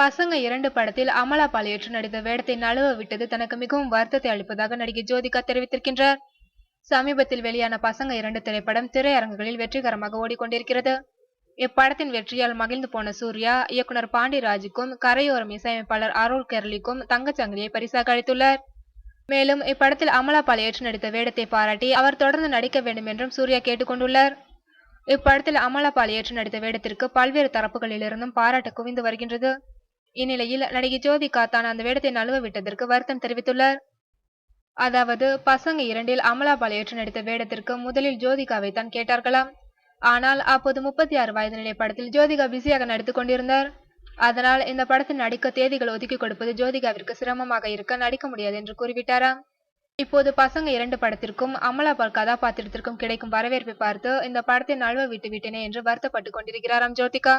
பசங்க 2 படத்தில் அமலா பால் ஏற்று நடித்த வேடத்தை நழுவ விட்டது தனக்கு மிகவும் வருத்தத்தை அளிப்பதாக நடிகை ஜோதிகா தெரிவித்திருக்கின்றார். சமீபத்தில் வெளியான பசங்க 2 திரைப்படம் திரையரங்குகளில் வெற்றிகரமாக ஓடிக்கொண்டிருக்கிறது. இப்படத்தின் வெற்றியால் மகிழ்ந்து போன சூர்யா, இயக்குனர் பாண்டிராஜுக்கும் கரையோரம் இசையமைப்பாளர் அருள் கெர்லிக்கும் தங்கச்சங்கிலியை பரிசாக அளித்துள்ளார். மேலும் இப்படத்தில் அமலா பால் ஏற்று நடித்த வேடத்தை பாராட்டி அவர் தொடர்ந்து நடிக்க வேண்டும் என்றும் சூர்யா கேட்டுக்கொண்டுள்ளார். இப்படத்தில் அமலா பால் ஏற்று நடித்த வேடத்திற்கு பல்வேறு தரப்புகளிலிருந்தும் பாராட்டு குவிந்து வருகின்றது. இந்நிலையில் நடிகை ஜோதிகா தான் அந்த வேடத்தை நழுவ விட்டதற்கு வருத்தம் தெரிவித்துள்ளார். அதாவது பசங்க 2இல் அமலா பால் ஏற்று நடித்த வேடத்திற்கு முதலில் ஜோதிகாவை தான் கேட்டார்களாம். ஆனால் அப்போது 36 வயது நிலை படத்தில் ஜோதிகா பிஸியாக நடித்துக் கொண்டிருந்தார். அதனால் இந்த படத்தில் நடிக்க தேதிகள் ஒதுக்கி கொடுப்பது ஜோதிகாவிற்கு சிரமமாக இருக்க நடிக்க முடியாது என்று கூறிவிட்டாராம். இப்போது பசங்க 2 படத்திற்கும் அமலா பால் கதாபாத்திரத்திற்கும் கிடைக்கும் வரவேற்பை பார்த்து இந்த படத்தை நழுவ விட்டு விட்டேனே என்று வருத்தப்பட்டு கொண்டிருக்கிறாராம் ஜோதிகா.